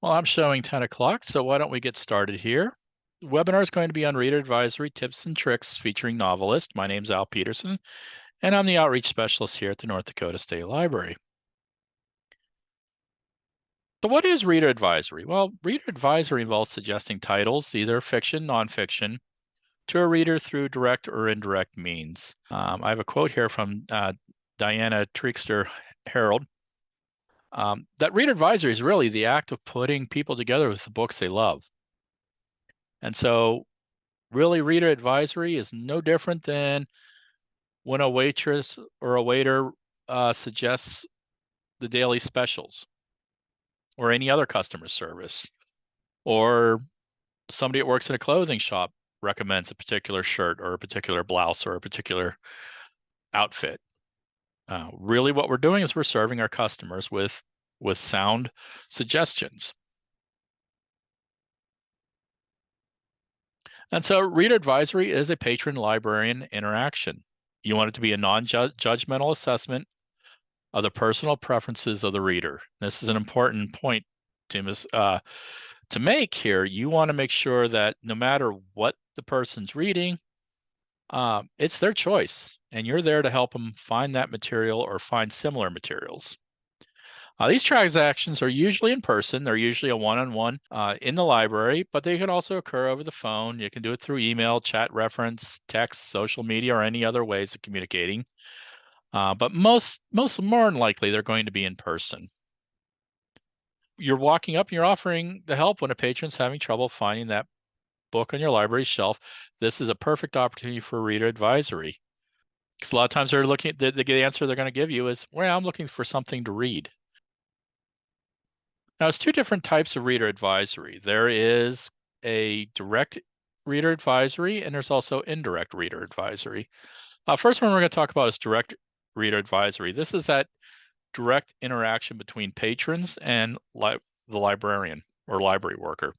Well, I'm showing 10 o'clock, so why don't we get started here? The webinar is going to be on reader advisory tips and tricks featuring Novelist. My name's Al Peterson, and I'm the outreach specialist here at the North Dakota State Library. So what is reader advisory? Well, reader advisory involves suggesting titles, either fiction, nonfiction, to a reader through direct or indirect means. I have a quote here from Diana Trickster Harold. That reader advisory is really the act of putting people together with the books they love. And so really, reader advisory is no different than when a waitress or a waiter suggests the daily specials or any other customer service, or somebody that works in a clothing shop recommends a particular shirt or a particular blouse or a particular outfit. Really, what we're doing is we're serving our customers with sound suggestions. And so reader advisory is a patron-librarian interaction. You want it to be a non-judgmental assessment of the personal preferences of the reader. This is an important point, Tim, to make here. You want to make sure that no matter what the person's reading, it's their choice, and you're there to help them find that material or find similar materials. These transactions are usually in person. They're usually a one-on-one in the library, but they can also occur over the phone. You can do it through email, chat reference, text, social media, or any other ways of communicating. But most more than likely, they're going to be in person. You're walking up and you're offering the help when a patron's having trouble finding that book on your library shelf. This is a perfect opportunity for reader advisory. Because a lot of times they're looking, the answer they're going to give you is, well, I'm looking for something to read. Now, it's two different types of reader advisory. There is a direct reader advisory, and there's also indirect reader advisory. First one we're going to talk about is direct reader advisory. This is that direct interaction between patrons and the librarian or library worker.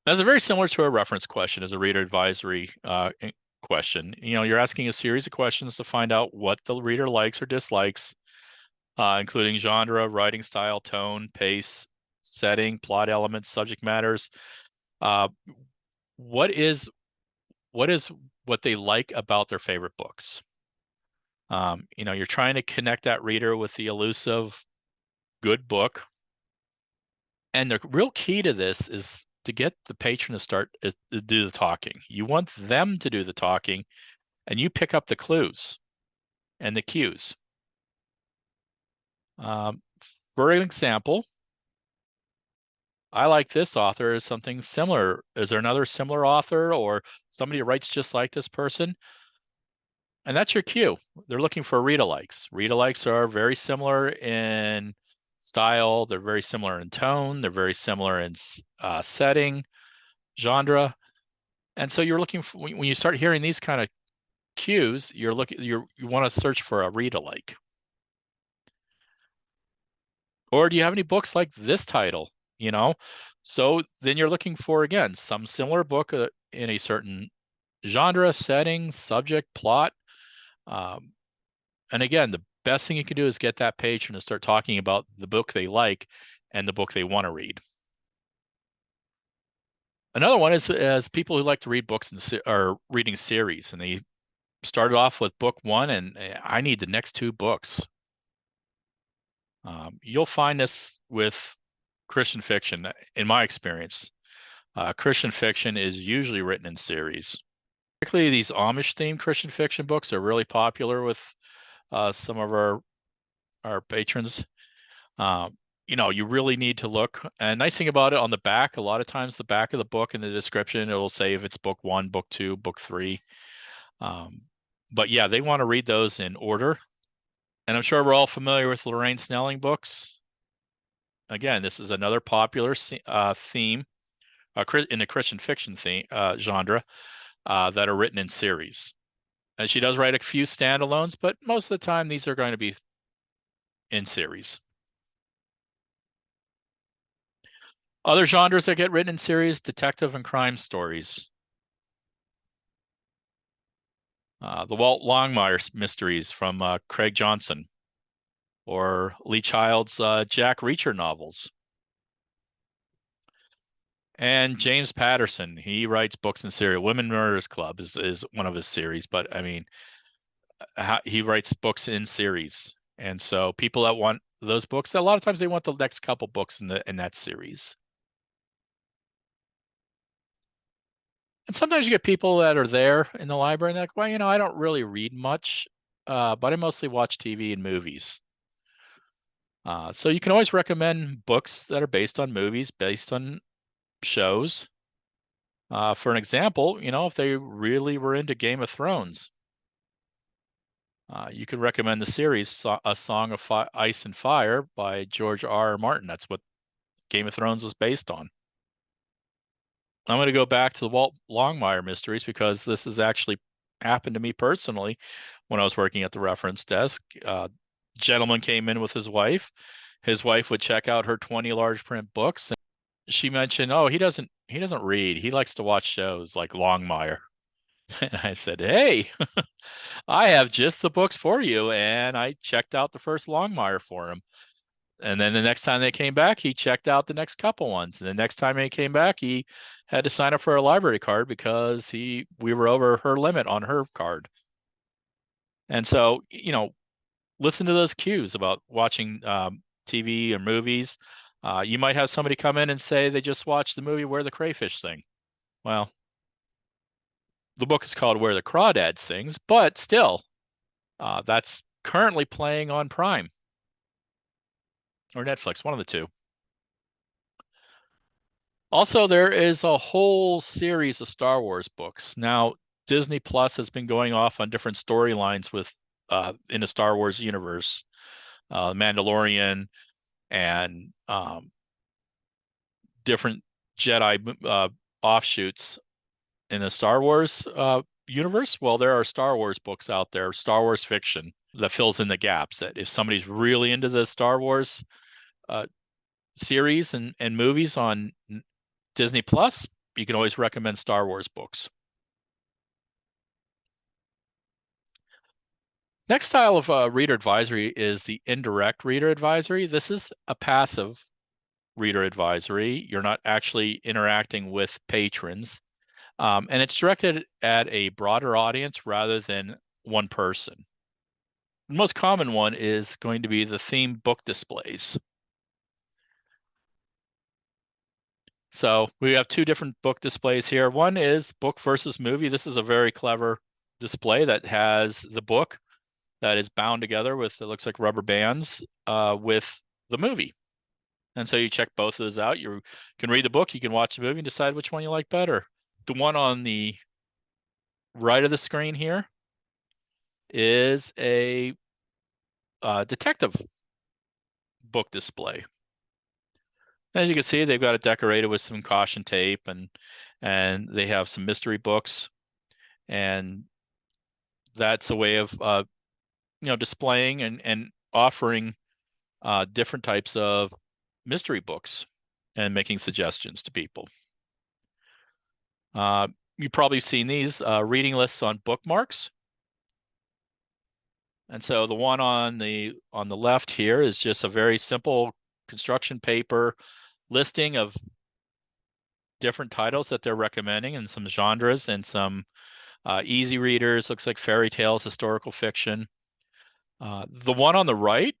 That's very similar to a reference question as a reader advisory question. You're asking a series of questions to find out what the reader likes or dislikes, including genre, writing style, tone, pace, setting, plot elements, subject matters. What is what they like about their favorite books? You're trying to connect that reader with the elusive good book. And the real key to this is to get the patron to do the talking. You want them to do the talking, and you pick up the clues and the cues. For an example, I like this author as something similar. Is there another similar author or somebody who writes just like this person? And that's your cue. They're looking for read-alikes. Read-alikes are very similar in style. They're very similar in tone. They're very similar in setting, genre. And so you're looking for, when you start hearing these kind of cues, you want to search for a read-alike. Or do you have any books like this title? So then you're looking for, again, some similar book in a certain genre, setting, subject, plot. And again, the best thing you can do is get that patron to start talking about the book they like and the book they want to read. Another one is people who like to read books or reading series, and they started off with book one, and I need the next two books. You'll find this with Christian fiction, in my experience. Christian fiction is usually written in series. Particularly these Amish-themed Christian fiction books are really popular with some of our patrons. You really need to look. And nice thing about it, on the back, a lot of times the back of the book in the description, it will say if it's book one, book two, book three. But yeah, they want to read those in order. And I'm sure we're all familiar with Lorraine Snelling books. Again, this is another popular theme in the Christian fiction genre that are written in series. And she does write a few standalones, but most of the time these are going to be in series. Other genres that get written in series: detective and crime stories. The Walt Longmire mysteries from Craig Johnson. or Lee Child's Jack Reacher novels. And James Patterson, he writes books in series. Women Murderers Club is one of his series, but I mean, he writes books in series. And so people that want those books, a lot of times they want the next couple books in that series. And sometimes you get people that are there in the library and they're like, well, I don't really read much, but I mostly watch TV and movies. So you can always recommend books that are based on movies, based on shows. For an example, if they really were into Game of Thrones, you could recommend the series A Song of Ice and Fire by George R. R. Martin. That's what Game of Thrones was based on. I'm going to go back to the Walt Longmire mysteries because this has actually happened to me personally when I was working at the reference desk. Gentleman came in with his wife. His wife would check out her 20 large print books. And she mentioned, oh, he doesn't read. He likes to watch shows like Longmire. And I said, hey, I have just the books for you. And I checked out the first Longmire for him. And then the next time they came back, he checked out the next couple ones. And the next time he came back, he had to sign up for a library card because we were over her limit on her card. And so, listen to those cues about watching TV or movies. You might have somebody come in and say they just watched the movie Where the Crayfish Sing. Well, the book is called Where the Crawdad Sings, but still, that's currently playing on Prime or Netflix, one of the two. Also, there is a whole series of Star Wars books. Now, Disney Plus has been going off on different storylines in the Star Wars universe, Mandalorian and different Jedi offshoots in the Star Wars universe. Well, there are Star Wars books out there, Star Wars fiction that fills in the gaps. That if somebody's really into the Star Wars series and movies on Disney Plus, you can always recommend Star Wars books. Next style of reader advisory is the indirect reader advisory. This is a passive reader advisory. You're not actually interacting with patrons. And it's directed at a broader audience rather than one person. The most common one is going to be the theme book displays. So we have two different book displays here. One is book versus movie. This is a very clever display that has the book that is bound together with, it looks like rubber bands, with the movie. And so you check both of those out. You can read the book, you can watch the movie and decide which one you like better. The one on the right of the screen here is a detective book display. As you can see, they've got it decorated with some caution tape and they have some mystery books. And that's a way of displaying and offering different types of mystery books and making suggestions to people. You've probably seen these reading lists on bookmarks. And so the one on the left here is just a very simple construction paper listing of different titles that they're recommending and some genres and some easy readers, looks like fairy tales, historical fiction. The one on the right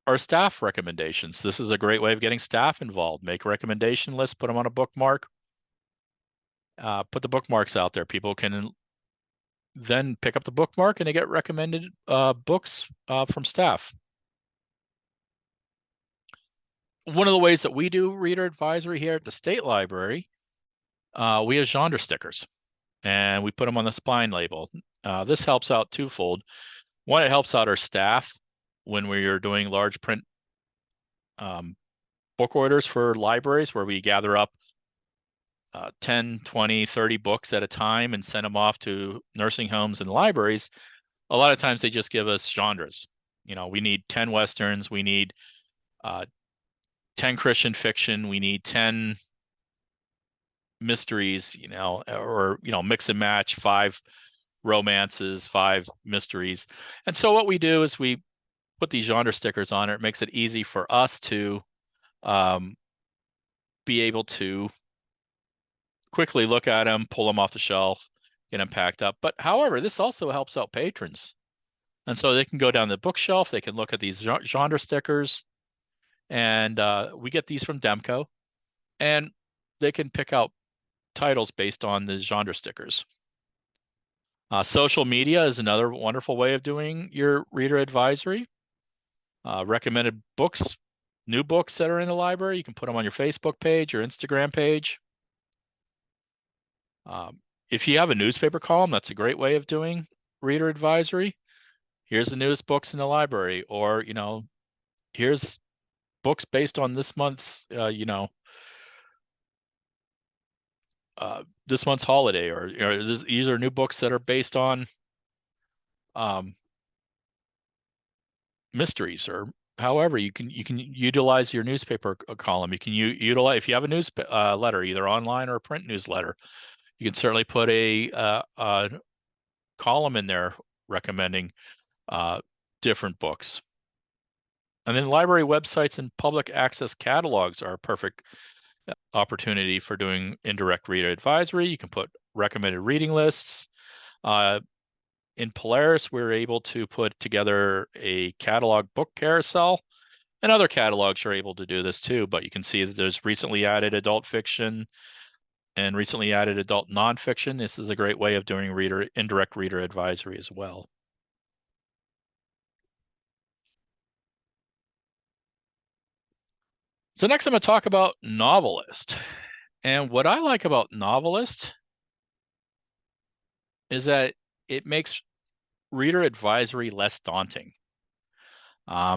are staff recommendations. This is a great way of getting staff involved. Make a recommendation list, put them on a bookmark, put the bookmarks out there. People can then pick up the bookmark and they get recommended books from staff. One of the ways that we do reader advisory here at the State Library, we have genre stickers and we put them on the spine label. This helps out twofold. One, it helps out our staff when we're doing large print book orders for libraries where we gather up 10, 20, 30 books at a time and send them off to nursing homes and libraries. A lot of times they just give us genres. We need 10 Westerns, we need 10 Christian fiction, we need 10 mysteries, or mix and match 5 romances, 5 mysteries. And so what we do is we put these genre stickers on it. It makes it easy for us to be able to quickly look at them, pull them off the shelf, get them packed up. But however, this also helps out patrons. And so they can go down the bookshelf, they can look at these genre stickers, and we get these from Demco, and they can pick out titles based on the genre stickers. Social media is another wonderful way of doing your reader advisory. Recommended books, new books that are in the library, you can put them on your Facebook page, your Instagram page. If you have a newspaper column, that's a great way of doing reader advisory. Here's the newest books in the library, or, here's books based on this month's, this month's holiday, or these are new books that are based on mysteries, or however you can utilize your newspaper column. You can utilize, if you have a news letter, either online or a print newsletter, you can certainly put a column in there recommending different books. And then library websites and public access catalogs are a perfect opportunity for doing indirect reader advisory. You can put recommended reading lists. In Polaris, we're able to put together a catalog book carousel, and other catalogs are able to do this too. But you can see that there's recently added adult fiction and recently added adult nonfiction. This is a great way of doing indirect reader advisory as well. So next I'm going to talk about Novelist. And what I like about Novelist is that it makes reader advisory less daunting.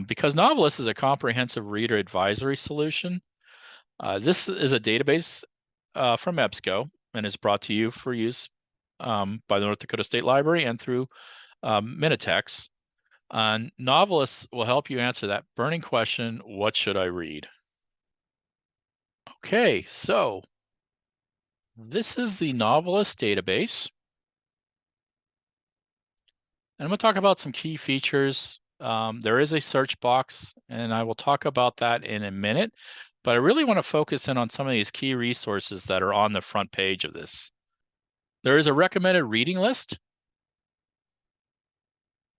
Because Novelist is a comprehensive reader advisory solution. This is a database from EBSCO and is brought to you for use by the North Dakota State Library and through Minitex. Novelist will help you answer that burning question, what should I read? Okay, so this is the Novelist database. And I'm going to talk about some key features. There is a search box, and I will talk about that in a minute. But I really want to focus in on some of these key resources that are on the front page of this. There is a recommended reading list.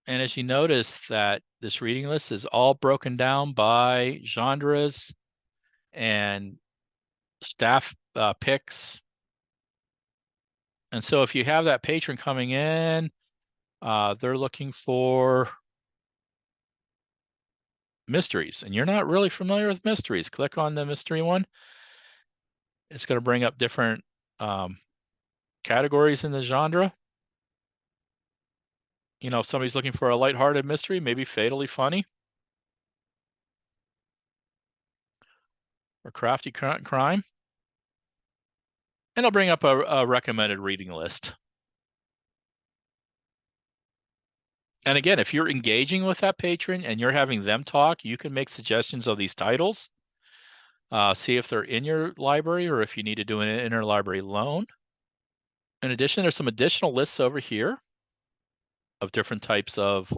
And as you notice that this reading list is all broken down by genres and staff picks. And so if you have that patron coming in, they're looking for mysteries, and you're not really familiar with mysteries, click on the mystery one. It's going to bring up different categories in the genre. If somebody's looking for a lighthearted mystery, maybe fatally funny or crafty crime. And I'll bring up a recommended reading list. And again, if you're engaging with that patron and you're having them talk, you can make suggestions of these titles. See if they're in your library or if you need to do an interlibrary loan. In addition, there's some additional lists over here of different types of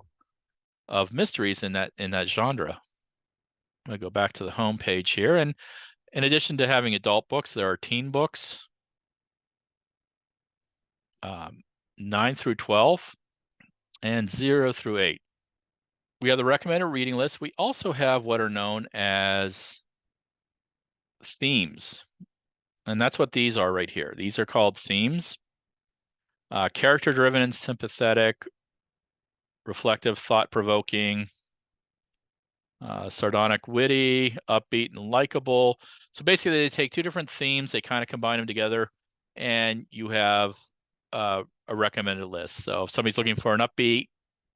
mysteries in that genre. I'm going to go back to the home page here. And in addition to having adult books, there are teen books, 9 through 12, and 0 through 8. We have the recommended reading list. We also have what are known as themes. And that's what these are right here. These are called themes. Character-driven and sympathetic, reflective, thought-provoking, sardonic, witty, upbeat, and likable. So basically, they take two different themes, they kind of combine them together, and you have a recommended list. So if somebody's looking for an upbeat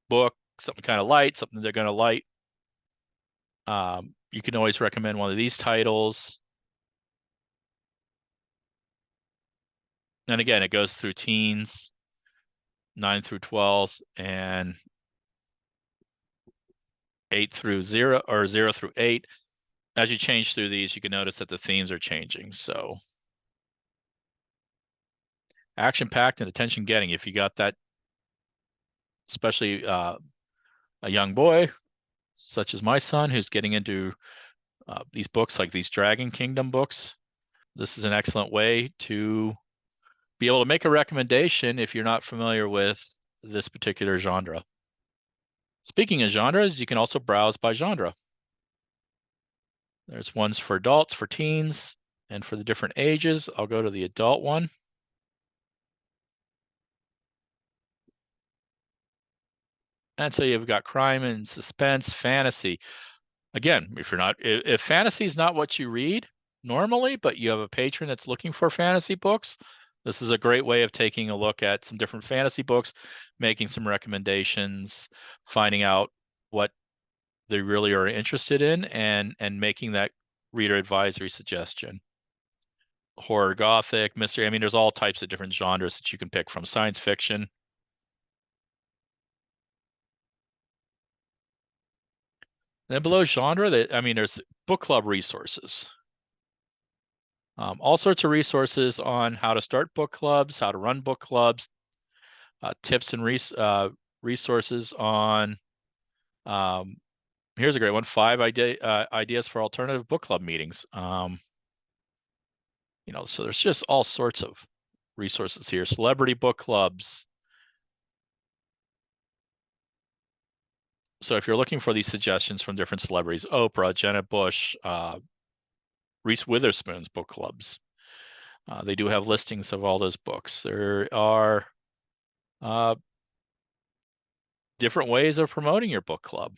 book, something kind of light, something they're going to like, you can always recommend one of these titles. And again, it goes through teens, 9 through 12, and 8 through 0, or 0 through 8. As you change through these, you can notice that the themes are changing. So action-packed and attention-getting. If you got that, especially a young boy, such as my son, who's getting into these books, like these Dragon Kingdom books. This is an excellent way to be able to make a recommendation if you're not familiar with this particular genre. Speaking of genres, you can also browse by genre. There's ones for adults, for teens, and for the different ages. I'll go to the adult one. And so you've got crime and suspense, fantasy. Again, if fantasy is not what you read normally, but you have a patron that's looking for fantasy books, this is a great way of taking a look at some different fantasy books, making some recommendations, finding out what they really are interested in, and making that reader advisory suggestion. Horror, gothic, mystery. I mean, there's all types of different genres that you can pick from. Science fiction. Then below genre, there's book club resources. All sorts of resources on how to start book clubs, how to run book clubs, tips and resources on. Here's a great one: 5 ideas for alternative book club meetings. So there's just all sorts of resources here. Celebrity book clubs. So if you're looking for these suggestions from different celebrities, Oprah, Jenna Bush, Reese Witherspoon's book clubs. They do have listings of all those books. There are different ways of promoting your book club.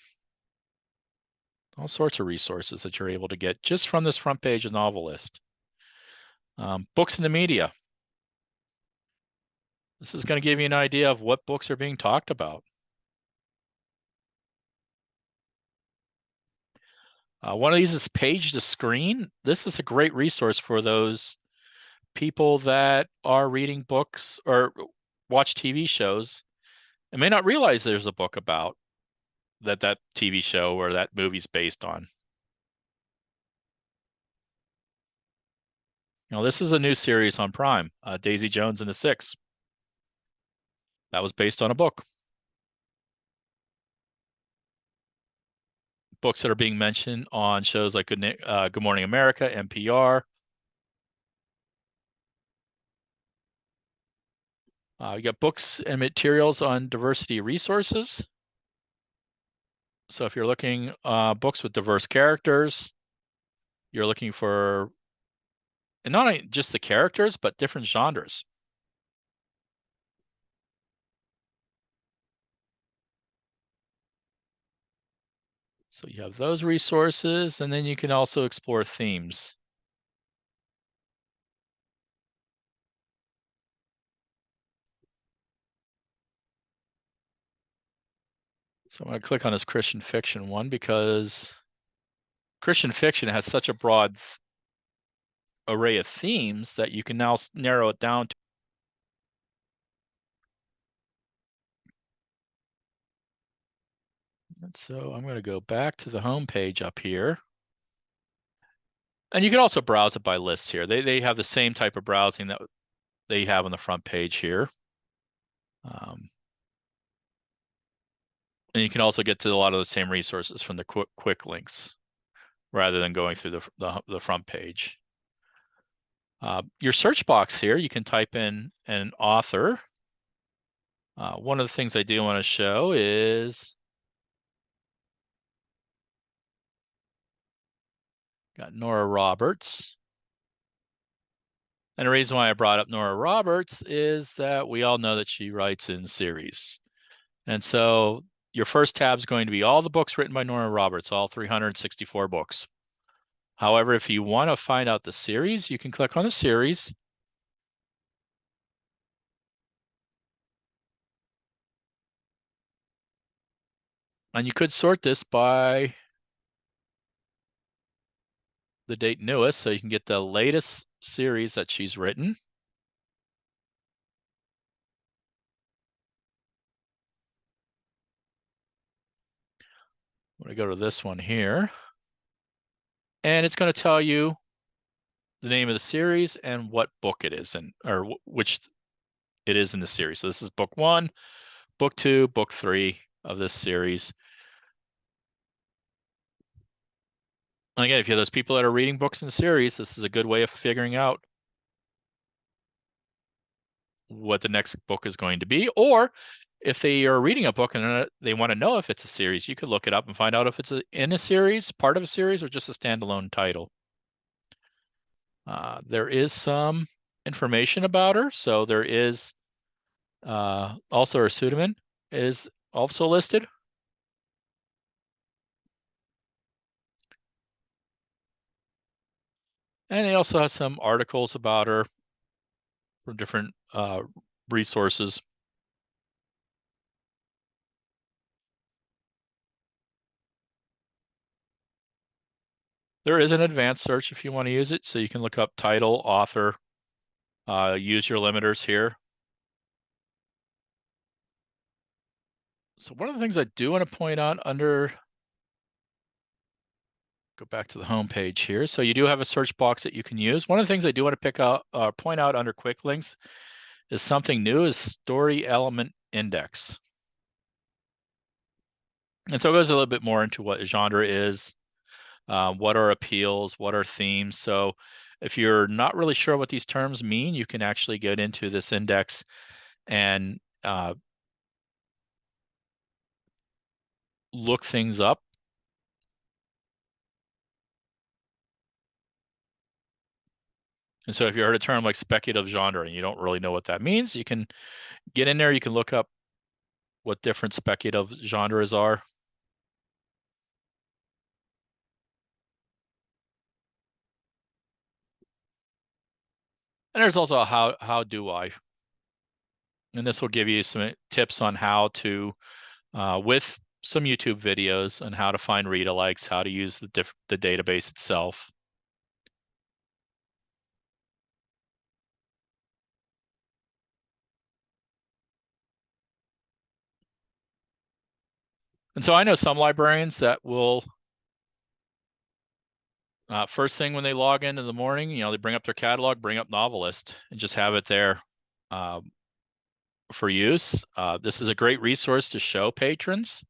All sorts of resources that you're able to get just from this front page of Novelist. Books in the media. This is going to give you an idea of what books are being talked about. One of these is Page to Screen. This is a great resource for those people that are reading books or watch TV shows and may not realize there's a book about that TV show or that movie's based on. This is a new series on Prime, Daisy Jones and the Six. That was based on a book. Books that are being mentioned on shows like Good Morning America, NPR. You got books and materials on diversity resources. So if you're looking books with diverse characters, you're looking for, and not only just the characters, but different genres. So you have those resources, and then you can also explore themes. So I'm going to click on this Christian fiction one because Christian fiction has such a broad array of themes that you can now narrow it down to. And so I'm going to go back to the home page up here. And you can also browse it by lists here. They have the same type of browsing that they have on the front page here. And you can also get to a lot of the same resources from the quick links rather than going through the front page. Your search box here, you can type in an author. One of the things I do want to show is got Nora Roberts. And the reason why I brought up Nora Roberts is that we all know that she writes in series. And so your first tab is going to be all the books written by Nora Roberts, all 364 books. However, if you want to find out the series, you can click on the series. And you could sort this by the date newest, so you can get the latest series that she's written. I'm going to go to this one here. And it's going to tell you the name of the series and what book it is in, or which it is in the series. So this is book 1, book 2, book 3 of this series. And again, if you have those people that are reading books in series, this is a good way of figuring out what the next book is going to be. Or if they are reading a book and they want to know if it's a series, you could look it up and find out if it's in a series, part of a series, or just a standalone title. There is some information about her. So there is also her pseudonym is also listed. And they also have some articles about her from different resources. There is an advanced search if you want to use it. So you can look up title, author, use your limiters here. So one of the things I do want to point out under, go back to the home page here. So you do have a search box that you can use. One of the things I do want to point out under quick links is something new is story element index. And so it goes a little bit more into what genre is, what are appeals, what are themes. So if you're not really sure what these terms mean, you can actually get into this index and look things up. And so if you heard a term like speculative genre and you don't really know what that means, you can get in there, you can look up what different speculative genres are. And there's also a how do I, and this will give you some tips on how to, with some YouTube videos on how to find read alikes, how to use the database itself. And so I know some librarians that will, first thing when they log in the morning, they bring up their catalog, bring up Novelist, and just have it there for use. This is a great resource to show patrons.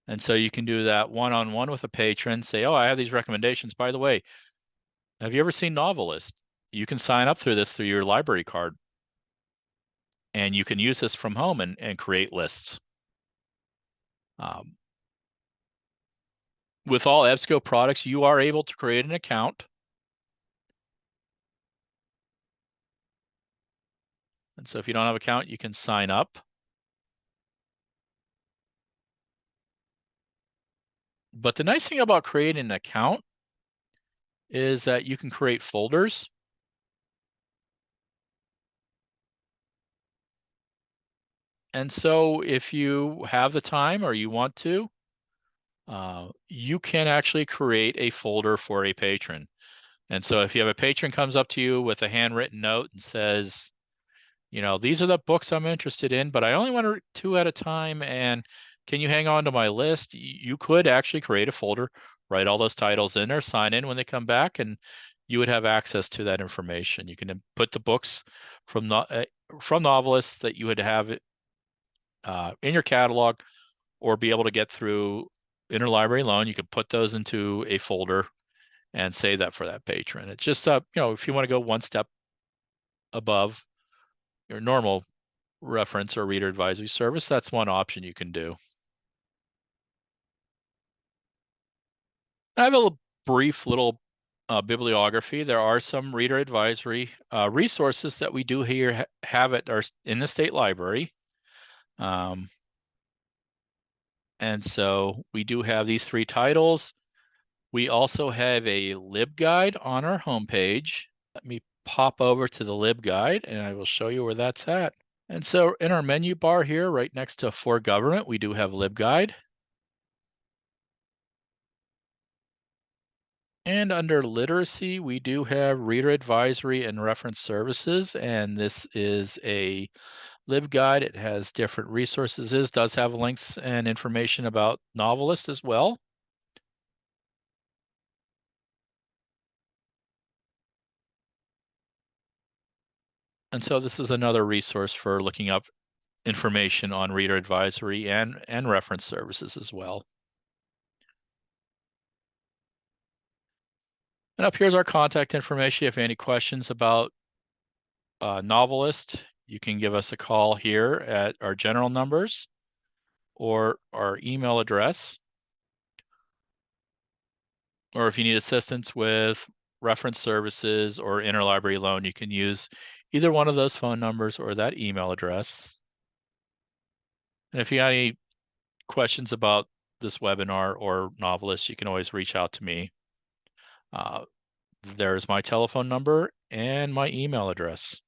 And so you can do that one-on-one with a patron, say, oh, I have these recommendations. By the way, have you ever seen Novelist? You can sign up through this through your library card. And you can use this from home and create lists. With all EBSCO products, you are able to create an account. And so if you don't have an account, you can sign up. But the nice thing about creating an account is that you can create folders. And so if you have the time or you want to, you can actually create a folder for a patron. And so if you have a patron comes up to you with a handwritten note and says, these are the books I'm interested in, but I only want 2 at a time. And can you hang on to my list? You could actually create a folder, write all those titles in there, sign in when they come back, and you would have access to that information. You can put the books from novelists that you would have in your catalog or be able to get through interlibrary loan. You could put those into a folder and save that for that patron. It's just, if you want to go one step above your normal reference or reader advisory service, that's one option you can do. I have a brief little bibliography. There are some reader advisory resources that we do here have in the state library. And so we do have these 3 titles. We also have a LibGuide on our homepage. Let me pop over to the LibGuide and I will show you where that's at. And so in our menu bar here, right next to For Government, we do have LibGuide. And under literacy, we do have reader advisory and reference services. And this is a LibGuide. It has different resources. It does have links and information about Novelist as well. And so this is another resource for looking up information on reader advisory and reference services as well. And up here's our contact information. If you have any questions about Novelist, you can give us a call here at our general numbers or our email address. Or if you need assistance with reference services or interlibrary loan, you can use either one of those phone numbers or that email address. And if you got any questions about this webinar or Novelist, you can always reach out to me. There's my telephone number and my email address.